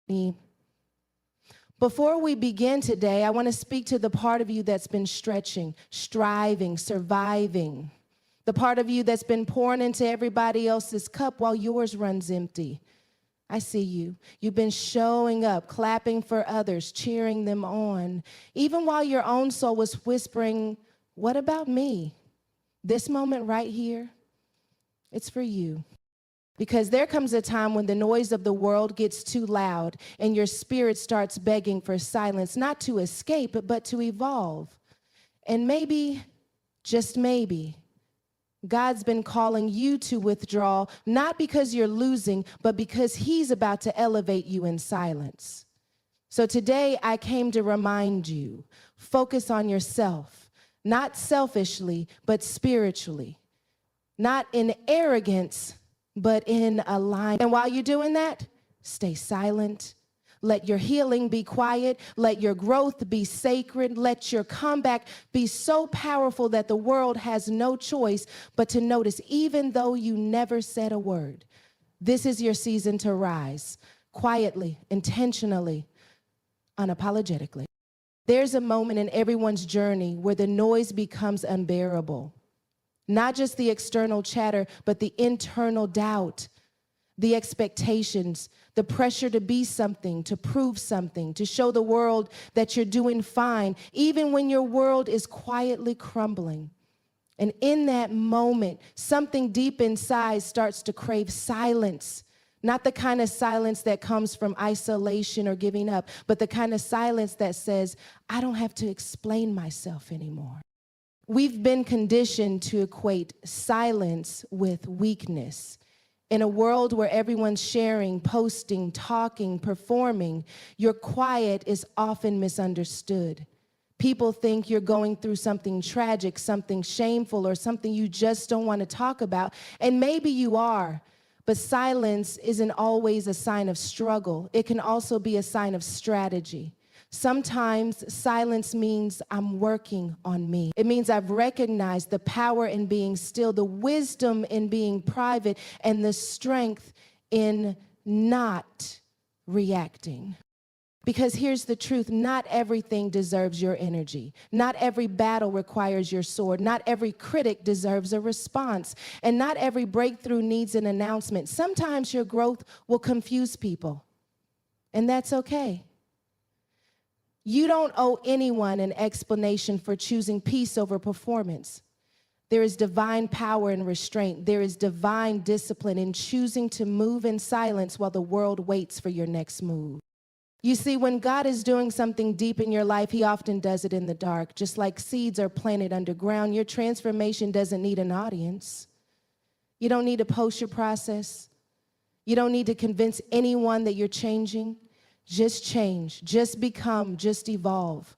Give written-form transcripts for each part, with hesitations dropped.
me. Before we begin today, I want to speak to the part of you that's been stretching, striving, surviving. The part of you that's been pouring into everybody else's cup while yours runs empty. I see you. You've been showing up, clapping for others, cheering them on, even while your own soul was whispering, "What about me?" This moment right here, it's for you. Because there comes a time when the noise of the world gets too loud and your spirit starts begging for silence, not to escape, but to evolve. And maybe, just maybe, God's been calling you to withdraw, not because you're losing, but because he's about to elevate you in silence. So today I came to remind you, focus on yourself, not selfishly, but spiritually, not in arrogance, but in alignment. And while you're doing that, stay silent. Let your healing be quiet. Let your growth be sacred. Let your comeback be so powerful that the world has no choice but to notice, even though you never said a word. This is your season to rise, quietly, intentionally, unapologetically. There's a moment in everyone's journey where the noise becomes unbearable. Not just the external chatter, but the internal doubt, the expectations, the pressure to be something, to prove something, to show the world that you're doing fine, even when your world is quietly crumbling. And in that moment, something deep inside starts to crave silence. Not the kind of silence that comes from isolation or giving up, but the kind of silence that says, I don't have to explain myself anymore. We've been conditioned to equate silence with weakness. In a world where everyone's sharing, posting, talking, performing, your quiet is often misunderstood. People think you're going through something tragic, something shameful, or something you just don't want to talk about. And maybe you are, but silence isn't always a sign of struggle. It can also be a sign of strategy. Sometimes silence means I'm working on me. It means I've recognized the power in being still, the wisdom in being private, and the strength in not reacting. Because here's the truth, not everything deserves your energy. Not every battle requires your sword. Not every critic deserves a response. And not every breakthrough needs an announcement. Sometimes your growth will confuse people, and that's okay. You don't owe anyone an explanation for choosing peace over performance. There is divine power in restraint. There is divine discipline in choosing to move in silence while the world waits for your next move. You see, when God is doing something deep in your life, he often does it in the dark. Just like seeds are planted underground, your transformation doesn't need an audience. You don't need to post your process. You don't need to convince anyone that you're changing. Just change, just become, just evolve.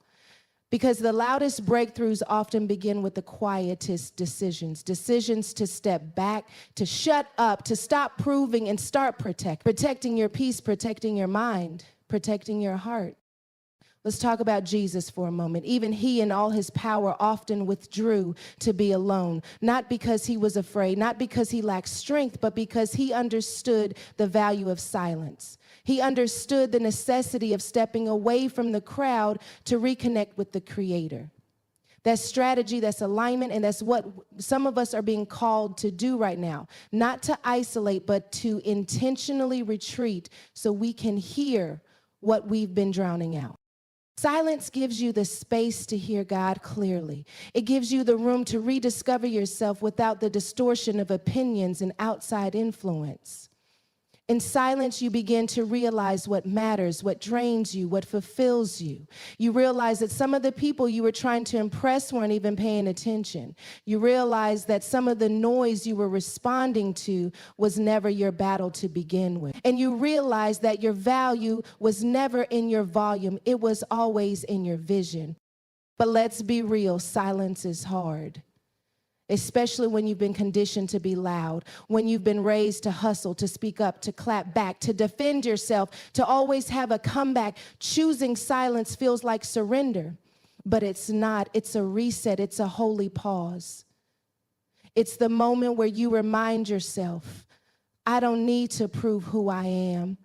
Because the loudest breakthroughs often begin with the quietest decisions. Decisions to step back, to shut up, to stop proving and start protecting your peace, protecting your mind, protecting your heart. Let's talk about Jesus for a moment. Even he in all his power often withdrew to be alone, not because he was afraid, not because he lacked strength, but because he understood the value of silence. He understood the necessity of stepping away from the crowd to reconnect with the Creator. That's strategy, that's alignment, and that's what some of us are being called to do right now. Not to isolate, but to intentionally retreat so we can hear what we've been drowning out. Silence gives you the space to hear God clearly. It gives you the room to rediscover yourself without the distortion of opinions and outside influence. In silence, you begin to realize what matters, what drains you, what fulfills you. You realize that some of the people you were trying to impress weren't even paying attention. You realize that some of the noise you were responding to was never your battle to begin with. And you realize that your value was never in your volume. It was always in your vision. But let's be real, silence is hard. Especially when you've been conditioned to be loud, when you've been raised to hustle, to speak up, to clap back, to defend yourself, to always have a comeback. Choosing silence feels like surrender, but it's not. It's a reset. It's a holy pause. It's the moment where you remind yourself, I don't need to prove who I am.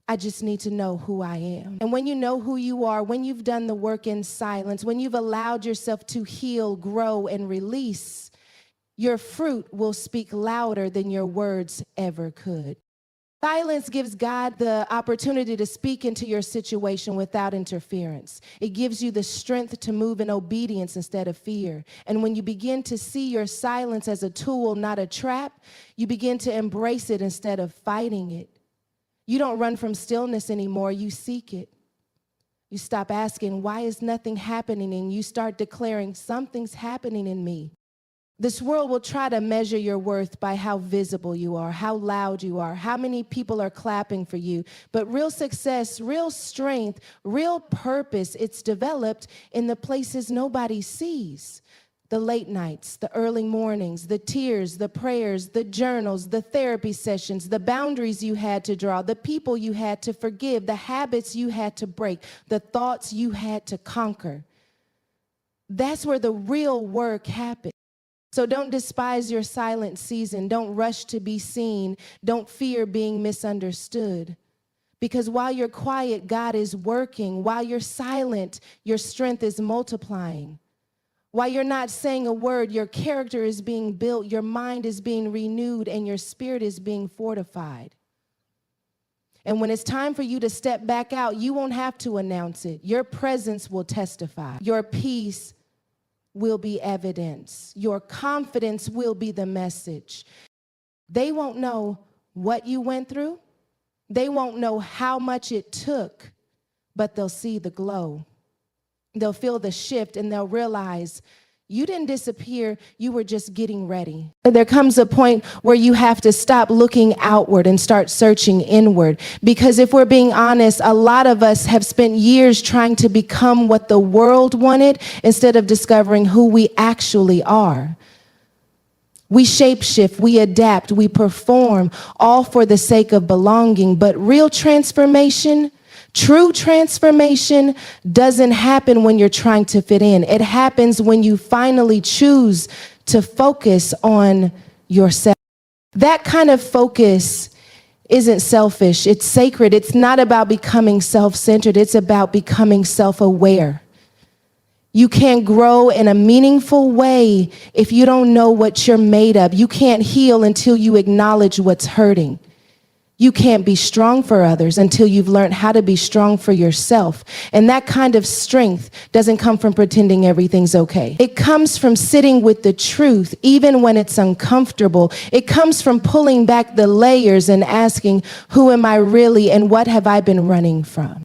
I just need to know who I am. And when you know who you are, when you've done the work in silence, when you've allowed yourself to heal, grow, and release, your fruit will speak louder than your words ever could. Silence gives God the opportunity to speak into your situation without interference. It gives you the strength to move in obedience instead of fear. And when you begin to see your silence as a tool, not a trap, you begin to embrace it instead of fighting it. You don't run from stillness anymore, you seek it. You stop asking, why is nothing happening? And you start declaring, something's happening in me. This world will try to measure your worth by how visible you are, how loud you are, how many people are clapping for you. But real success, real strength, real purpose, it's developed in the places nobody sees. The late nights, the early mornings, the tears, the prayers, the journals, the therapy sessions, the boundaries you had to draw, the people you had to forgive, the habits you had to break, the thoughts you had to conquer. That's where the real work happens. So don't despise your silent season. Don't rush to be seen. Don't fear being misunderstood. Because while you're quiet, God is working. While you're silent, your strength is multiplying. While you're not saying a word, your character is being built, your mind is being renewed, and your spirit is being fortified. And when it's time for you to step back out, you won't have to announce it. Your presence will testify. Your peace will be evidence. Your confidence will be the message. They won't know what you went through. They won't know how much it took, but they'll see the glow. They'll feel the shift and they'll realize you didn't disappear, you were just getting ready. There comes a point where you have to stop looking outward and start searching inward. Because if we're being honest, a lot of us have spent years trying to become what the world wanted instead of discovering who we actually are. We shapeshift, we adapt, we perform, all for the sake of belonging. But real transformation, true transformation doesn't happen when you're trying to fit in. It happens when you finally choose to focus on yourself. That kind of focus isn't selfish. It's sacred. It's not about becoming self-centered. It's about becoming self-aware. You can't grow in a meaningful way if you don't know what you're made of. You can't heal until you acknowledge what's hurting. You can't be strong for others until you've learned how to be strong for yourself. And that kind of strength doesn't come from pretending everything's okay. It comes from sitting with the truth, even when it's uncomfortable. It comes from pulling back the layers and asking, who am I really and what have I been running from?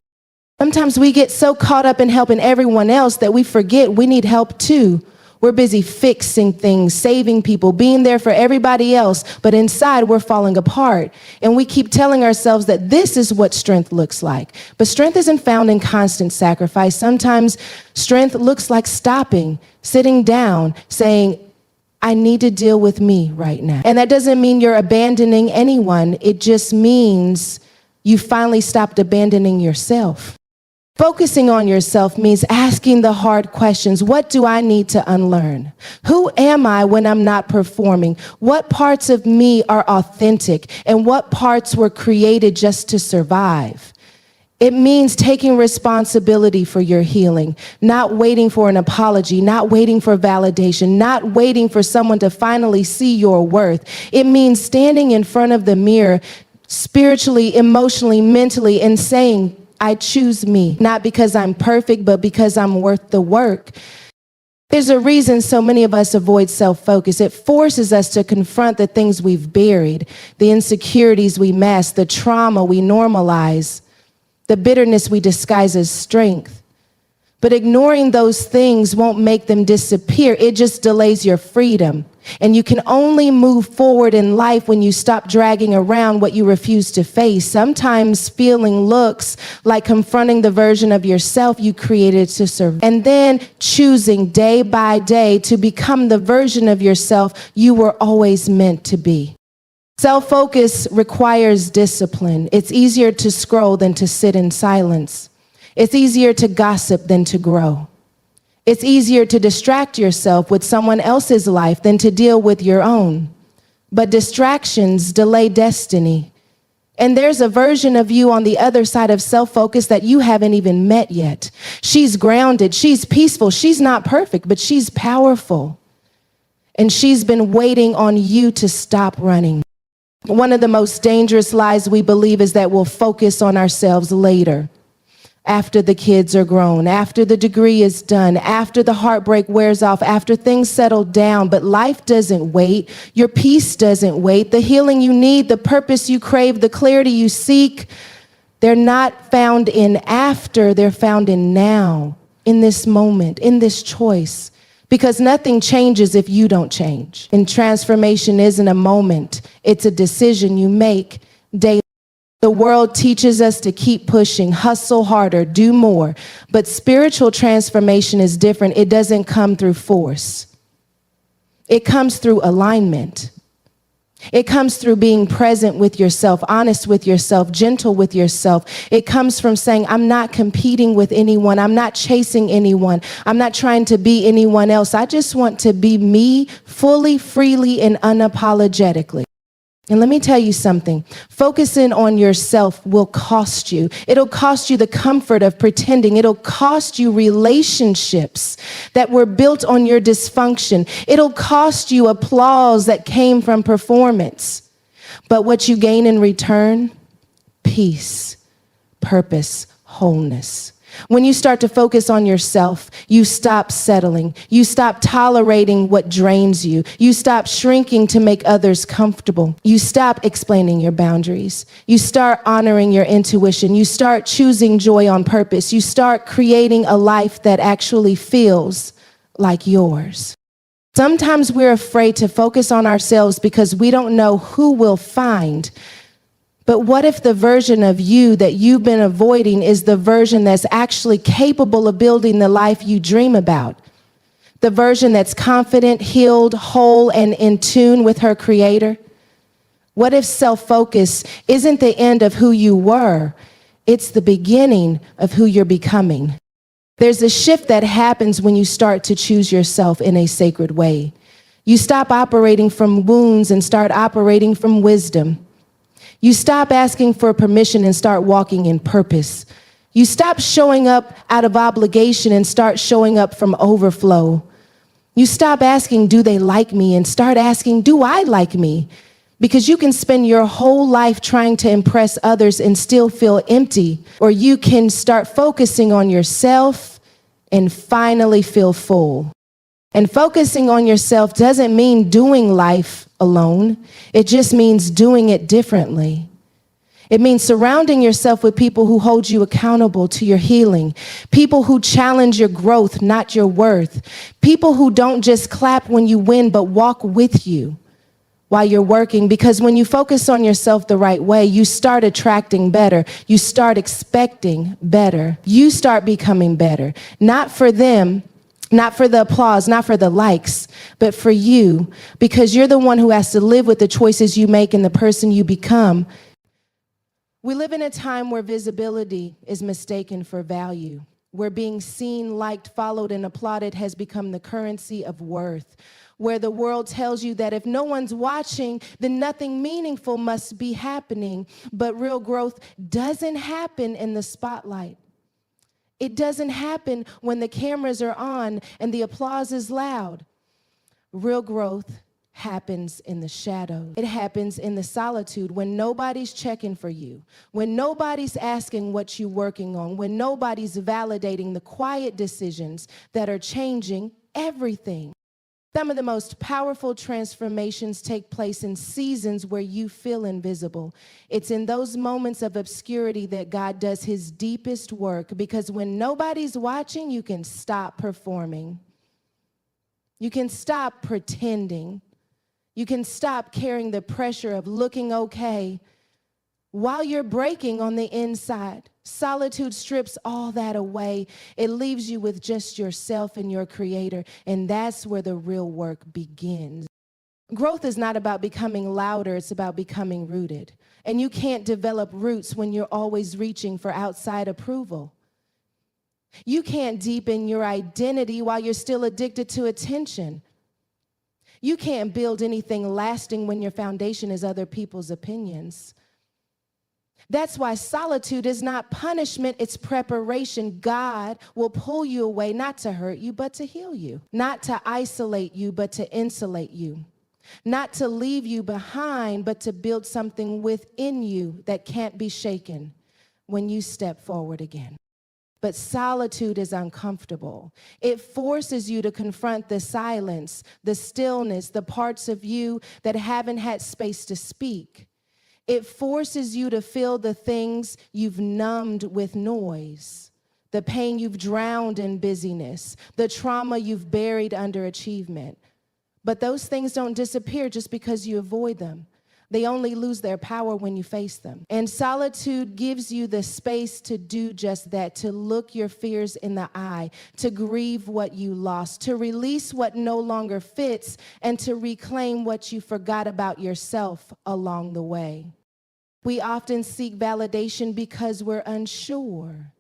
Sometimes we get so caught up in helping everyone else that we forget we need help too. We're busy fixing things, saving people, being there for everybody else, but inside we're falling apart. And we keep telling ourselves that this is what strength looks like. But strength isn't found in constant sacrifice. Sometimes strength looks like stopping, sitting down, saying, I need to deal with me right now. And that doesn't mean you're abandoning anyone. It just means you finally stopped abandoning yourself. Focusing on yourself means asking the hard questions. What do I need to unlearn? Who am I when I'm not performing? What parts of me are authentic? And what parts were created just to survive? It means taking responsibility for your healing, not waiting for an apology, not waiting for validation, not waiting for someone to finally see your worth. It means standing in front of the mirror, spiritually, emotionally, mentally, and saying, I choose me, not because I'm perfect, but because I'm worth the work. There's a reason so many of us avoid self-focus. It forces us to confront the things we've buried, the insecurities we mask, the trauma we normalize, the bitterness we disguise as strength. But ignoring those things won't make them disappear. It just delays your freedom. And you can only move forward in life when you stop dragging around what you refuse to face. Sometimes feeling looks like confronting the version of yourself you created to survive, and then choosing day by day to become the version of yourself you were always meant to be. Self-focus requires discipline. It's easier to scroll than to sit in silence. It's easier to gossip than to grow. It's easier to distract yourself with someone else's life than to deal with your own. But distractions delay destiny, And there's a version of you on the other side of self-focus that you haven't even met yet. She's grounded, she's peaceful, she's not perfect, but she's powerful. And she's been waiting on you to stop running. One of the most dangerous lies we believe is that we'll focus on ourselves later, after the kids are grown, after the degree is done, after the heartbreak wears off, after things settle down. But life doesn't wait. Your peace doesn't wait. The healing you need, the purpose you crave, the clarity you seek, they're not found in after, they're found in now, in this moment, in this choice. Because nothing changes if you don't change. And transformation isn't a moment. It's a decision you make daily. The world teaches us to keep pushing, hustle harder, do more. But spiritual transformation is different. It doesn't come through force. It comes through alignment. It comes through being present with yourself, honest with yourself, gentle with yourself. It comes from saying, I'm not competing with anyone. I'm not chasing anyone. I'm not trying to be anyone else. I just want to be me fully, freely, and unapologetically. And let me tell you something. Focusing on yourself will cost you. It'll cost you the comfort of pretending. It'll cost you relationships that were built on your dysfunction. It'll cost you applause that came from performance. But what you gain in return? Peace, purpose, wholeness. When you start to focus on yourself, you stop settling. You stop tolerating what drains you. You stop shrinking to make others comfortable. You stop explaining your boundaries. You start honoring your intuition. You start choosing joy on purpose. You start creating a life that actually feels like yours. Sometimes we're afraid to focus on ourselves because we don't know who we'll find. But what if the version of you that you've been avoiding is the version that's actually capable of building the life you dream about? The version that's confident, healed, whole, and in tune with her creator? What if self-focus isn't the end of who you were? It's the beginning of who you're becoming. There's a shift that happens when you start to choose yourself in a sacred way. You stop operating from wounds and start operating from wisdom. You stop asking for permission and start walking in purpose. You stop showing up out of obligation and start showing up from overflow. You stop asking, do they like me? And start asking, do I like me? Because you can spend your whole life trying to impress others and still feel empty. Or you can start focusing on yourself and finally feel full. And focusing on yourself doesn't mean doing life alone. It just means doing it differently. It means surrounding yourself with people who hold you accountable to your healing, people who challenge your growth, not your worth, people who don't just clap when you win, but walk with you while you're working. Because when you focus on yourself the right way, you start attracting better. You start expecting better. You start becoming better, not for them, not for the applause, not for the likes, but for you, because you're the one who has to live with the choices you make and the person you become. We live in a time where visibility is mistaken for value, where being seen, liked, followed, and applauded has become the currency of worth, where the world tells you that if no one's watching, then nothing meaningful must be happening. But real growth doesn't happen in the spotlight. It doesn't happen when the cameras are on and the applause is loud. Real growth happens in the shadow. It happens in the solitude when nobody's checking for you, when nobody's asking what you're working on, when nobody's validating the quiet decisions that are changing everything. Some of the most powerful transformations take place in seasons where you feel invisible. It's in those moments of obscurity that God does his deepest work, because when nobody's watching, you can stop performing. You can stop pretending. You can stop carrying the pressure of looking okay while you're breaking on the inside. Solitude strips all that away. It leaves you with just yourself and your creator, and that's where the real work begins. Growth is not about becoming louder, it's about becoming rooted. And you can't develop roots when you're always reaching for outside approval. You can't deepen your identity while you're still addicted to attention. You can't build anything lasting when your foundation is other people's opinions. That's why solitude is not punishment, it's preparation. God will pull you away, not to hurt you, but to heal you. Not to isolate you, but to insulate you. Not to leave you behind, but to build something within you that can't be shaken when you step forward again. But solitude is uncomfortable. It forces you to confront the silence, the stillness, the parts of you that haven't had space to speak. It forces you to feel the things you've numbed with noise, the pain you've drowned in busyness, the trauma you've buried under achievement. But those things don't disappear just because you avoid them. They only lose their power when you face them. And solitude gives you the space to do just that, to look your fears in the eye, to grieve what you lost, to release what no longer fits, and to reclaim what you forgot about yourself along the way. We often seek validation because we're unsure.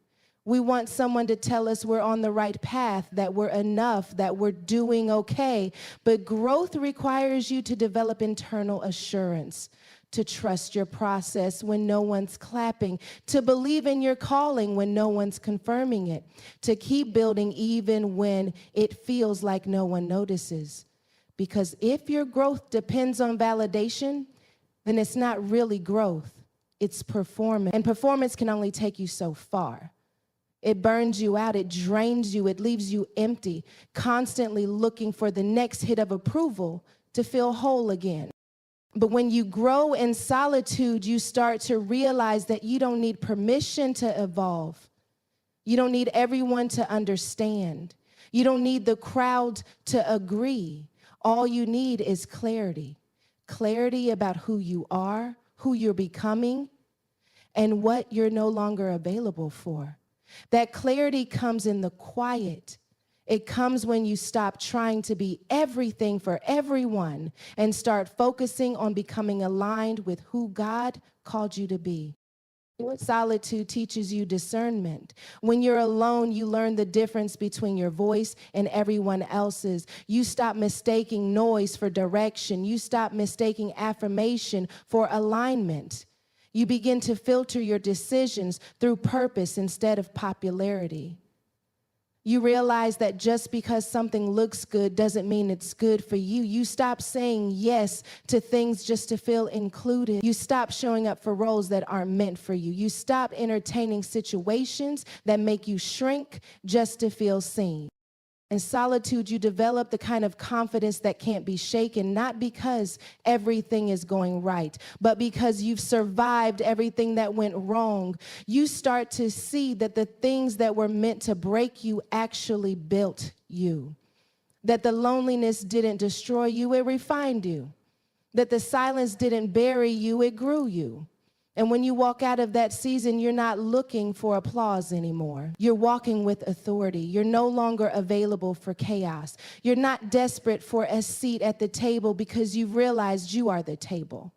We want someone to tell us we're on the right path, that we're enough, that we're doing okay. But growth requires you to develop internal assurance, to trust your process when no one's clapping, to believe in your calling when no one's confirming it, to keep building even when it feels like no one notices. Because if your growth depends on validation, then it's not really growth, it's performance. And performance can only take you so far. It burns you out, it drains you, it leaves you empty, constantly looking for the next hit of approval to feel whole again. But when you grow in solitude, you start to realize that you don't need permission to evolve. You don't need everyone to understand. You don't need the crowd to agree. All you need is clarity. Clarity about who you are, who you're becoming, and what you're no longer available for. That clarity comes in the quiet. It comes when you stop trying to be everything for everyone and start focusing on becoming aligned with who God called you to be. Solitude teaches you discernment. When you're alone, you learn the difference between your voice and everyone else's. You stop mistaking noise for direction. You stop mistaking affirmation for alignment. You begin to filter your decisions through purpose instead of popularity. You realize that just because something looks good doesn't mean it's good for you. You stop saying yes to things just to feel included. You stop showing up for roles that aren't meant for you. You stop entertaining situations that make you shrink just to feel seen. In solitude, you develop the kind of confidence that can't be shaken, not because everything is going right, but because you've survived everything that went wrong. You start to see that the things that were meant to break you actually built you. That the loneliness didn't destroy you, it refined you. That the silence didn't bury you, it grew you. And when you walk out of that season, you're not looking for applause anymore. You're walking with authority. You're no longer available for chaos. You're not desperate for a seat at the table because you've realized you are the table.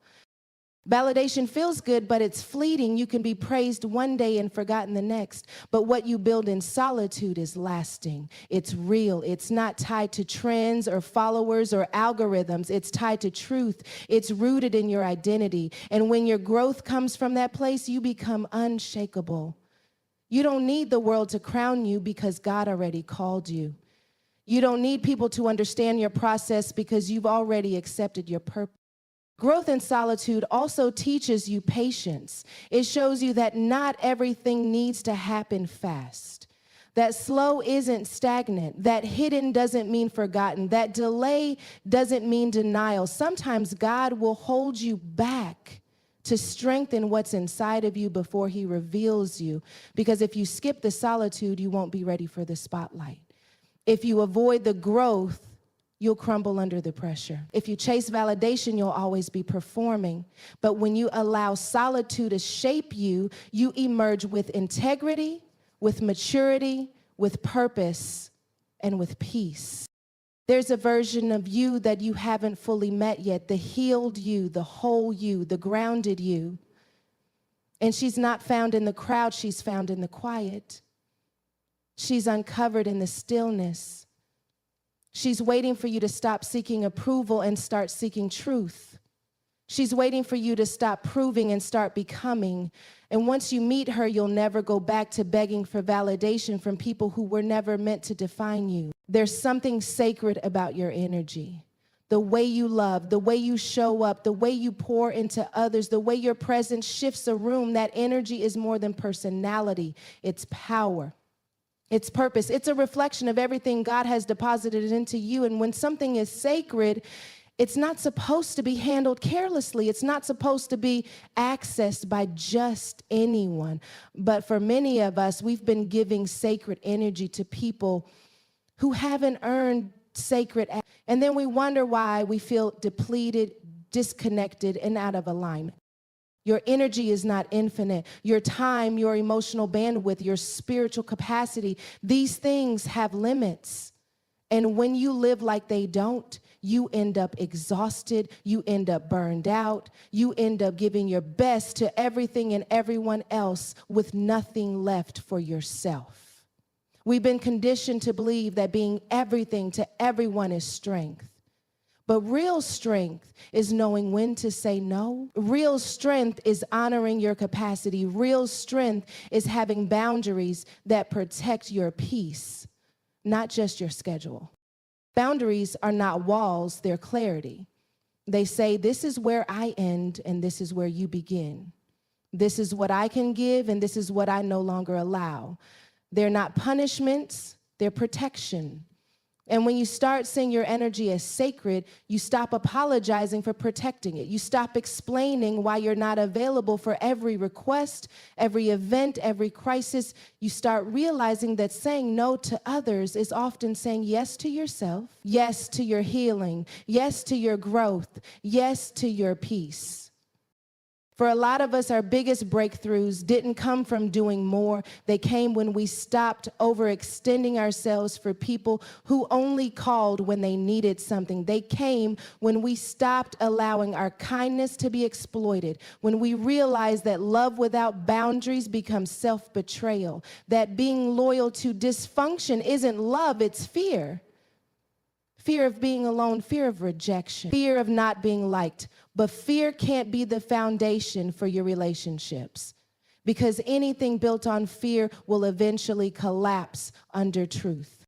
Validation feels good, but it's fleeting. You can be praised one day and forgotten the next. But what you build in solitude is lasting. It's real. It's not tied to trends or followers or algorithms. It's tied to truth. It's rooted in your identity. And when your growth comes from that place, you become unshakable. You don't need the world to crown you because God already called you. You don't need people to understand your process because you've already accepted your purpose. Growth in solitude also teaches you patience. It shows you that not everything needs to happen fast. That slow isn't stagnant. That hidden doesn't mean forgotten. That delay doesn't mean denial. Sometimes God will hold you back to strengthen what's inside of you before he reveals you. Because if you skip the solitude, you won't be ready for the spotlight. If you avoid the growth, you'll crumble under the pressure. If you chase validation, you'll always be performing. But when you allow solitude to shape you, you emerge with integrity, with maturity, with purpose, and with peace. There's a version of you that you haven't fully met yet, the healed you, the whole you, the grounded you. And she's not found in the crowd, she's found in the quiet. She's uncovered in the stillness. She's waiting for you to stop seeking approval and start seeking truth. She's waiting for you to stop proving and start becoming. And once you meet her, you'll never go back to begging for validation from people who were never meant to define you. There's something sacred about your energy. The way you love, the way you show up, the way you pour into others, the way your presence shifts a room, that energy is more than personality. It's power. It's purpose. It's a reflection of everything God has deposited into you. And when something is sacred, it's not supposed to be handled carelessly. It's not supposed to be accessed by just anyone. But for many of us, we've been giving sacred energy to people who haven't earned sacred. And then we wonder why we feel depleted, disconnected, and out of alignment. Your energy is not infinite. Your time, your emotional bandwidth, your spiritual capacity, these things have limits. And when you live like they don't, you end up exhausted, you end up burned out, you end up giving your best to everything and everyone else with nothing left for yourself. We've been conditioned to believe that being everything to everyone is strength. But real strength is knowing when to say no. Real strength is honoring your capacity. Real strength is having boundaries that protect your peace, not just your schedule. Boundaries are not walls, they're clarity. They say, this is where I end and this is where you begin. This is what I can give and this is what I no longer allow. They're not punishments, they're protection. And when you start seeing your energy as sacred, you stop apologizing for protecting it. You stop explaining why you're not available for every request, every event, every crisis. You start realizing that saying no to others is often saying yes to yourself, yes to your healing, yes to your growth, yes to your peace. For a lot of us, our biggest breakthroughs didn't come from doing more. They came when we stopped overextending ourselves for people who only called when they needed something. They came when we stopped allowing our kindness to be exploited, when we realized that love without boundaries becomes self-betrayal, that being loyal to dysfunction isn't love, it's fear. Fear of being alone, fear of rejection, fear of not being liked. But fear can't be the foundation for your relationships, because anything built on fear will eventually collapse under truth.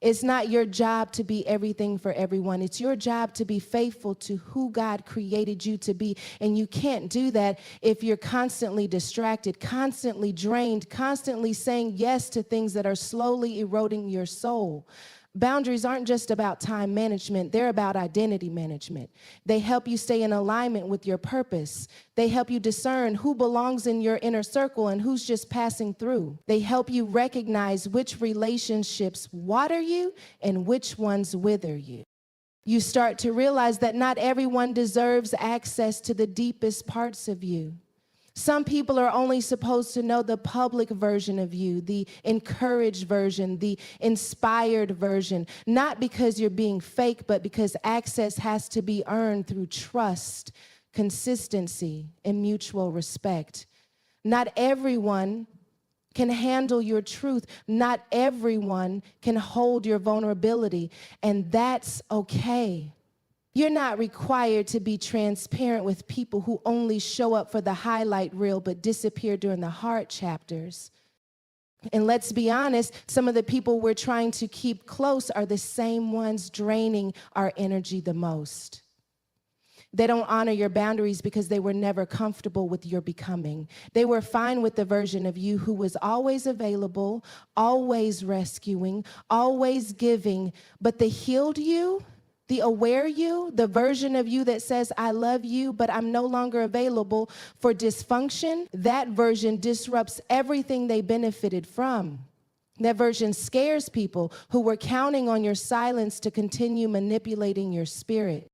It's not your job to be everything for everyone. It's your job to be faithful to who God created you to be. And you can't do that if you're constantly distracted, constantly drained, constantly saying yes to things that are slowly eroding your soul. Boundaries aren't just about time management, they're about identity management. They help you stay in alignment with your purpose. They help you discern who belongs in your inner circle and who's just passing through. They help you recognize which relationships water you and which ones wither you. You start to realize that not everyone deserves access to the deepest parts of you. Some people are only supposed to know the public version of you, the encouraged version, the inspired version, not because you're being fake, but because access has to be earned through trust, consistency, and mutual respect. Not everyone can handle your truth. Not everyone can hold your vulnerability, and that's okay. You're not required to be transparent with people who only show up for the highlight reel but disappear during the hard chapters. And let's be honest, some of the people we're trying to keep close are the same ones draining our energy the most. They don't honor your boundaries because they were never comfortable with your becoming. They were fine with the version of you who was always available, always rescuing, always giving, but the healed you, the aware you, the version of you that says, I love you, but I'm no longer available for dysfunction, that version disrupts everything they benefited from. That version scares people who were counting on your silence to continue manipulating your spirit.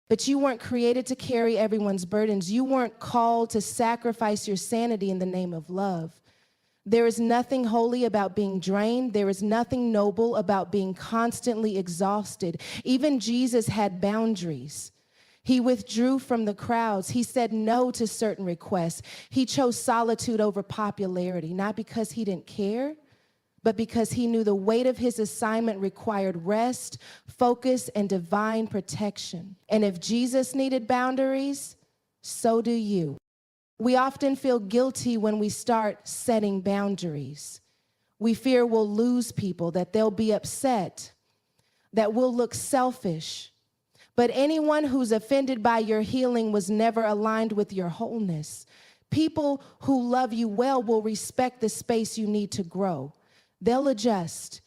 But you weren't created to carry everyone's burdens. You weren't called to sacrifice your sanity in the name of love. There is nothing holy about being drained. There is nothing noble about being constantly exhausted. Even Jesus had boundaries. He withdrew from the crowds. He said no to certain requests. He chose solitude over popularity, not because he didn't care, but because he knew the weight of his assignment required rest, focus, and divine protection. And if Jesus needed boundaries, So do you. We often feel guilty when we start setting boundaries. We fear we'll lose people, that they'll be upset, that we'll look selfish. But anyone who's offended by your healing was never aligned with your wholeness. People who love you well will respect the space you need to grow. They'll adjust.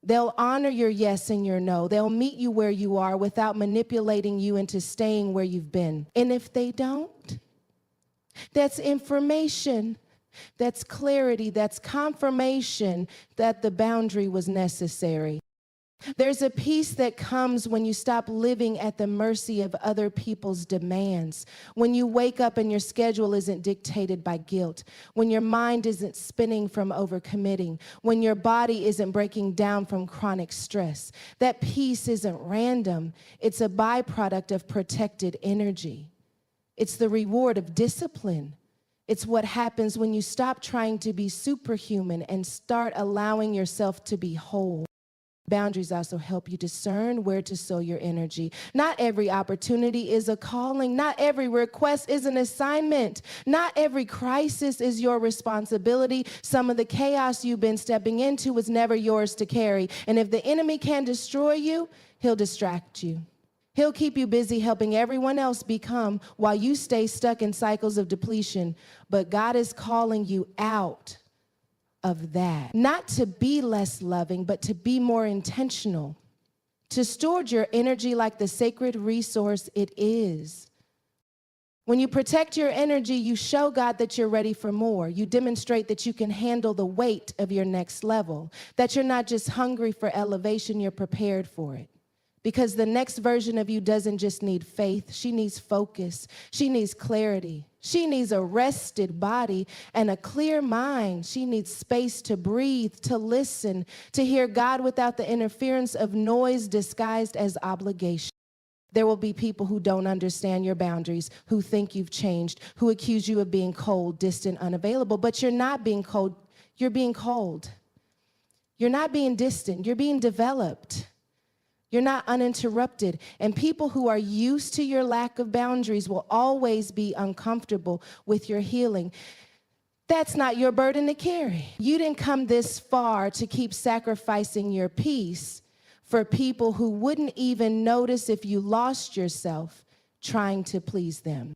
They'll honor your yes and your no. They'll meet you where you are without manipulating you into staying where you've been. And if they don't, that's information. That's clarity. That's confirmation that the boundary was necessary. There's a peace that comes when you stop living at the mercy of other people's demands, when you wake up and your schedule isn't dictated by guilt, when your mind isn't spinning from overcommitting, when your body isn't breaking down from chronic stress. That peace isn't random. It's a byproduct of protected energy. It's the reward of discipline. It's what happens when you stop trying to be superhuman and start allowing yourself to be whole. Boundaries also help you discern where to sow your energy. Not every opportunity is a calling. Not every request is an assignment. Not every crisis is your responsibility. Some of the chaos you've been stepping into was never yours to carry. And if the enemy can destroy you, he'll distract you. He'll keep you busy helping everyone else become while you stay stuck in cycles of depletion. But God is calling you out of that. Not to be less loving, but to be more intentional. To steward your energy like the sacred resource it is. When you protect your energy, you show God that you're ready for more. You demonstrate that you can handle the weight of your next level. That you're not just hungry for elevation, you're prepared for it. Because the next version of you doesn't just need faith, she needs focus, she needs clarity, she needs a rested body and a clear mind. She needs space to breathe, to listen, to hear God without the interference of noise disguised as obligation. There will be people who don't understand your boundaries, who think you've changed, who accuse you of being cold, distant, unavailable, but you're not being cold, you're being cold. You're not being distant, you're being developed. You're not uninterrupted. And people who are used to your lack of boundaries will always be uncomfortable with your healing. That's not your burden to carry. You didn't come this far to keep sacrificing your peace for people who wouldn't even notice if you lost yourself trying to please them.